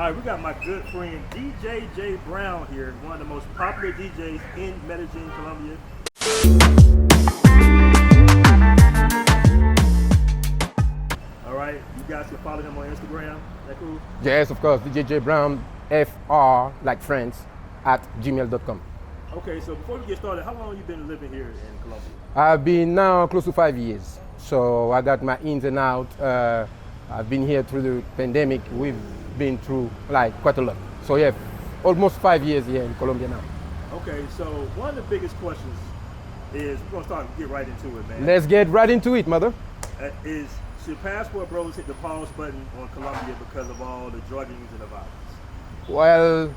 All right, we got my good friend DJ J Brown here, one of the most popular DJs in Medellin, Colombia. All right, you guys can follow him on Instagram. Is that cool? Yes, of course. DJ J Brown, FR, like friends, at gmail.com. Okay, so before we get started, how long have you been living here in Colombia? I've been now close to 5 years. So I got my ins and outs. I've been here through the pandemic. We've been through like quite a lot. So yeah, almost 5 years here in Colombia now. Okay, so one of the biggest questions is, we're gonna get right into it, man. Let's get right into it, mother. Should PassportBros hit the pause button on Colombia because of all the druggings and the violence? Well,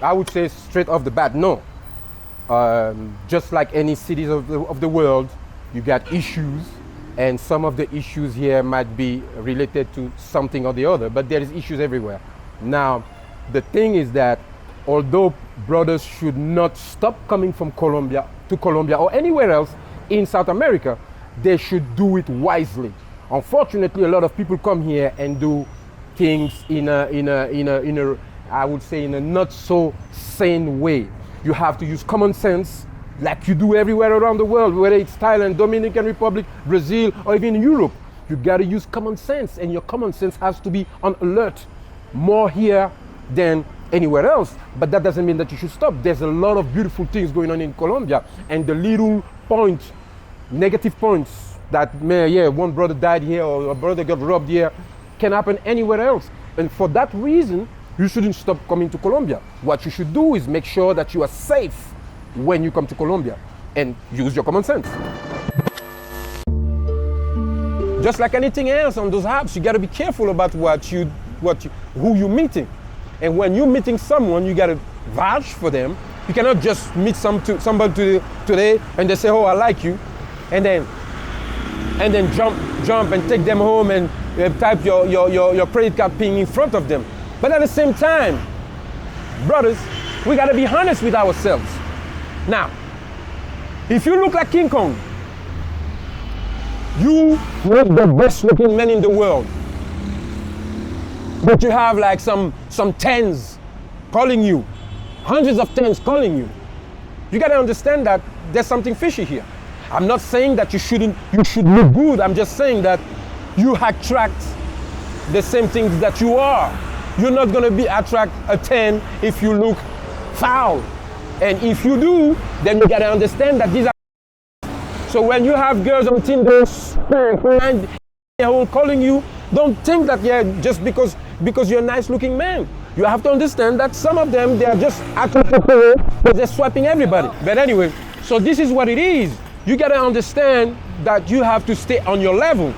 I would say straight off the bat, no. Just like any cities of the world, you got issues, and some of the issues here might be related to something or the other, but there is issues everywhere. Now, the thing is that although brothers should not stop coming from Colombia to Colombia or anywhere else in South America, they should do it wisely. Unfortunately, a lot of people come here and do things in a I would say in a not so sane way. You have to use common sense like you do everywhere around the world, whether it's Thailand, Dominican Republic, Brazil, or even Europe. You gotta use common sense, and your common sense has to be on alert more here than anywhere else. But that doesn't mean that you should stop. There's a lot of beautiful things going on in Colombia, and the little negative points that, one brother died here or a brother got robbed here can happen anywhere else. And for that reason, you shouldn't stop coming to Colombia. What you should do is make sure that you are safe when you come to Colombia and use your common sense. Just like anything else on those apps, you gotta be careful about who you're meeting. And when you're meeting someone, you gotta vouch for them. You cannot just meet somebody today and they say, oh, I like you, and then jump and take them home and type your credit card pin in front of them. But at the same time, brothers, we gotta be honest with ourselves. Now, if you look like King Kong, you look the best looking man in the world, but you have like some tens calling you, hundreds of tens calling you. You gotta understand that there's something fishy here. I'm not saying that you should look good. I'm just saying that you attract the same things that you are. You're not gonna attract a 10 if you look foul. And if you do, then you gotta understand that these are. So when you have girls on Tinder calling you, don't think that just because you're a nice looking man. You have to understand that some of them, they are just attracted because they're swiping everybody. But anyway, so this is what it is. You gotta understand that you have to stay on your level.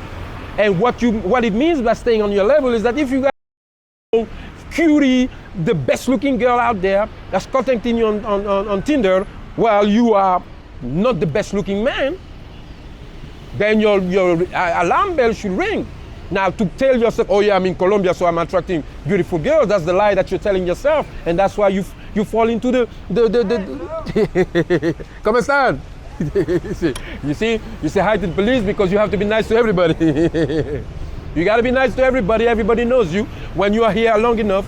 And what it means by staying on your level is that if you got cutie, the best looking girl out there that's contacting you on Tinder while you are not the best looking man, then your alarm bell should ring. Now, to tell yourself, oh yeah, I'm in Colombia, so I'm attracting beautiful girls, that's the lie that you're telling yourself, and that's why you fall into the ¿Cómo están? You say hi to the police because you have to be nice to everybody. You gotta be nice to everybody. Everybody knows you. When you are here long enough,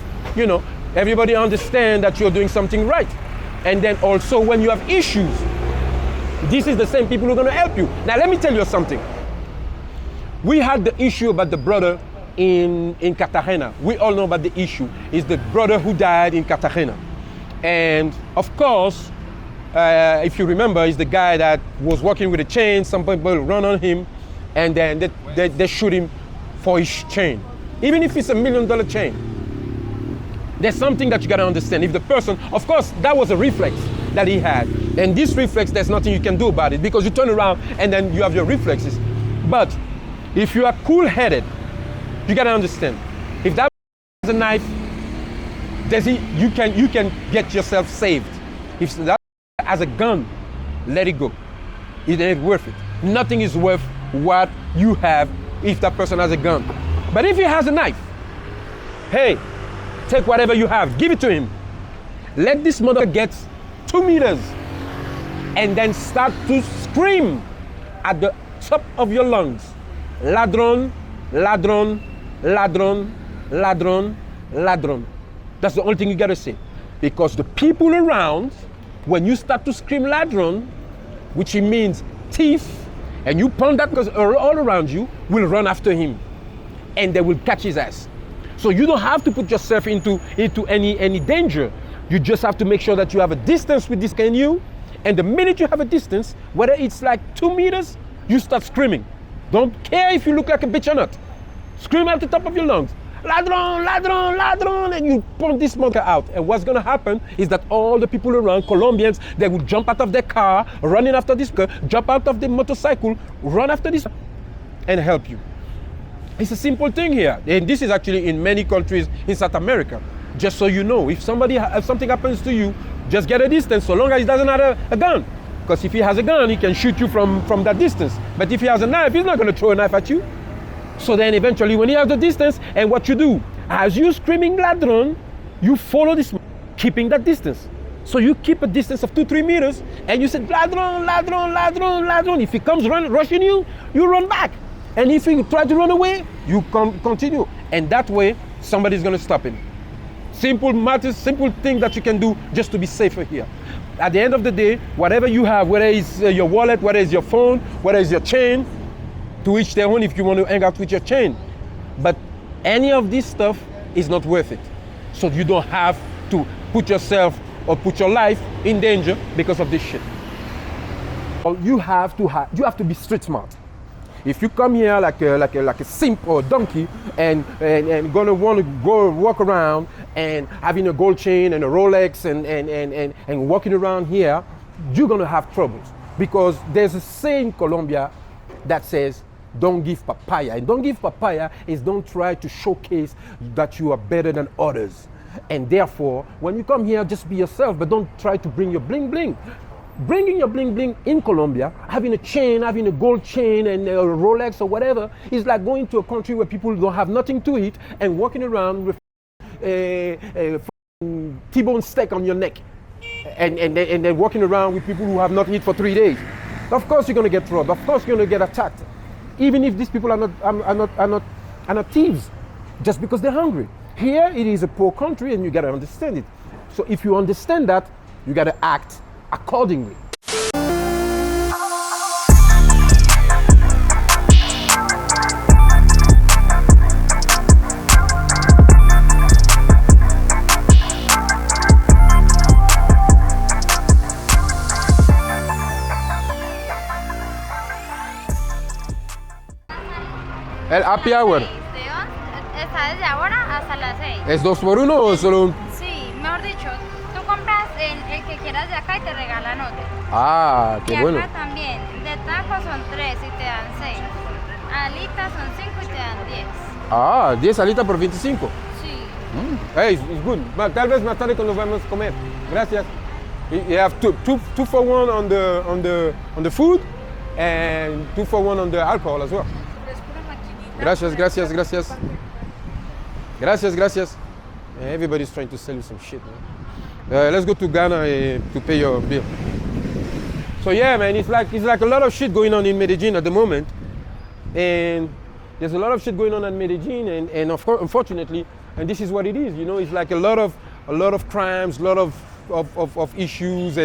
everybody understands that you're doing something right. And then also when you have issues, this is the same people who are gonna help you. Now let me tell you something. We had the issue about the brother in Cartagena. We all know about the issue. It's the brother who died in Cartagena. And of course, if you remember, it's the guy that was walking with a chain. Some people run on him, and then they shoot him for his chain. Even if it's $1 million chain. There's something that you gotta understand. If the person, of course, that was a reflex that he had. And this reflex, there's nothing you can do about it because you turn around and then you have your reflexes. But if you are cool-headed, you gotta understand. If that has a knife, you can get yourself saved. If that has a gun, let it go. It ain't worth it. Nothing is worth what you have if that person has a gun. But if he has a knife, hey, take whatever you have, give it to him. Let this mother get 2 meters and then start to scream at the top of your lungs. Ladron, ladron, ladron, ladron, ladron. That's the only thing you gotta say. Because the people around, when you start to scream ladron, which means thief, and you point that because all around you will run after him and they will catch his ass. So you don't have to put yourself into any danger. You just have to make sure that you have a distance with this canoe, and the minute you have a distance, whether it's like 2 meters, you start screaming. Don't care if you look like a bitch or not. Scream at the top of your lungs. Ladron, ladron, ladron, and you point this mother out. And what's gonna happen is that all the people around, Colombians, they will jump out of their car, running after this girl, jump out of the motorcycle, run after this, and help you. It's a simple thing here. And this is actually in many countries in South America. Just so you know, if something happens to you, just get a distance so long as he doesn't have a gun. Because if he has a gun, he can shoot you from that distance. But if he has a knife, he's not gonna throw a knife at you. So then eventually when he has the distance, and what you do, as you screaming ladron, you follow this, keeping that distance. So you keep a distance of 2-3 meters, and you say ladron, ladron, ladron, ladron. If he comes rushing you, you run back. And if you try to run away, you continue. And that way, somebody's gonna stop him. Simple matters, simple thing that you can do just to be safer here. At the end of the day, whatever you have, whether it's your wallet, whether it's your phone, whether it's your chain, to each their own if you want to hang out with your chain. But any of this stuff is not worth it. So you don't have to put yourself or put your life in danger because of this shit. You have to be street smart. If you come here like a simp or a donkey and gonna want to go walk around and having a gold chain and a Rolex and walking around here, you're gonna have troubles. Because there's a saying in Colombia that says, don't give papaya. And don't give papaya is don't try to showcase that you are better than others. And therefore, when you come here, just be yourself, but don't try to bring your bling bling. Bringing your bling bling in Colombia, having a chain, having a gold chain and a Rolex or whatever, is like going to a country where people don't have nothing to eat and walking around with a T-bone steak on your neck and then walking around with people who have not eaten for 3 days. Of course you're going to get robbed. Of course you're going to get attacked. Even if these people are not thieves, just because they're hungry. Here it is a poor country and you got to understand it. So if you understand that, you got to act accordingly. El happy hour. Está desde ahora hasta las 6. ¿Es 2 por 1 o solo un? Sí, mejor dicho, tú compras el que quieras de acá y te regalan otro. Ah, qué y bueno. Acá también, de tacos son 3 y te dan 6. Alitas son 5 y te dan 10. Ah, 10 alitas por 25. Sí. Hey, it's good. Tal vez más tarde cuando vamos a comer. Gracias. You have two for one on the food and 2 for 1 on the alcohol as well. Gracias, gracias, gracias. Gracias, gracias. Everybody's trying to sell you some shit, man. Let's go to Ghana to pay your bill. So yeah, man, it's like a lot of shit going on in Medellin at the moment, and there's a lot of shit going on in Medellin, and of course, unfortunately, and this is what it is. You know, it's like a lot of crimes, a lot of issues,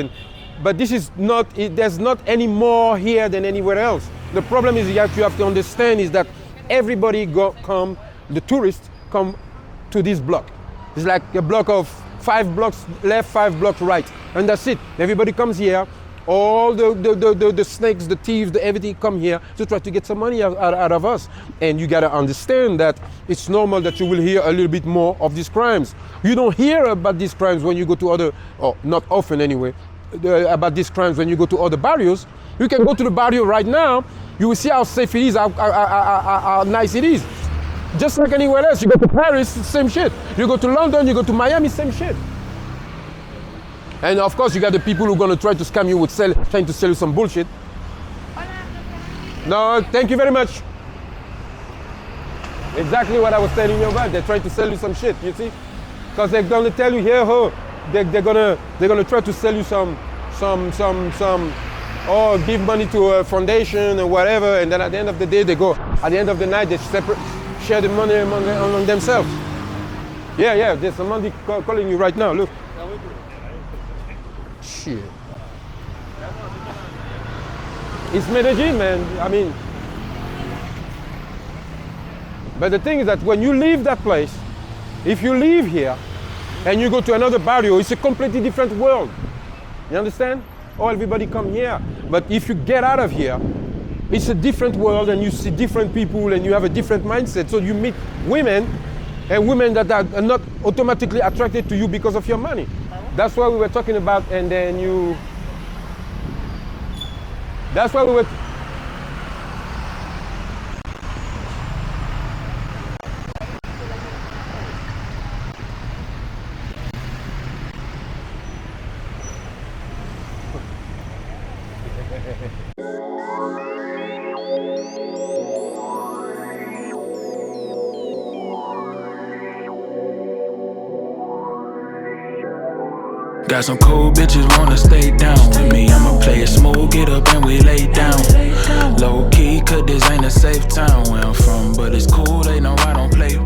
but this is not. There's not any more here than anywhere else. The problem is you have to understand is that everybody the tourists come to this block. It's like a block of 5 blocks left, 5 blocks right, and that's it. Everybody comes here. All the snakes, the thieves, everything come here to try to get some money out of us. And you gotta understand that it's normal that you will hear a little bit more of these crimes. You don't hear about these crimes when you go to other, or not often anyway, about these crimes when you go to other barrios. You can go to the barrio right now, you will see how safe it is, how nice it is. Just like anywhere else. You go to Paris, same shit. You go to London, you go to Miami, same shit. And of course, you got the people who are gonna try to scam you with trying to sell you some bullshit. No, thank you very much. Exactly what I was telling you about. They're trying to sell you some shit, you see? Because they're gonna tell you here, they're gonna try to sell you some, give money to a foundation or whatever, and then at the end of the day, at the end of the night, they share the money among themselves. Yeah, there's somebody calling you right now. Look. Shit. It's Medellin, man. I mean, but the thing is that when you leave that place, if you leave here and you go to another barrio, it's a completely different world. You understand? Oh, everybody come here. But if you get out of here, it's a different world and you see different people and you have a different mindset. So you meet women and women that are not automatically attracted to you because of your money. That's what we were talking about, and then you... That's why we were... Got some cool bitches wanna stay down with me. I'ma play it smooth, get up and we lay down. Low key, cause this ain't a safe town where I'm from, but it's cool, they know I don't play.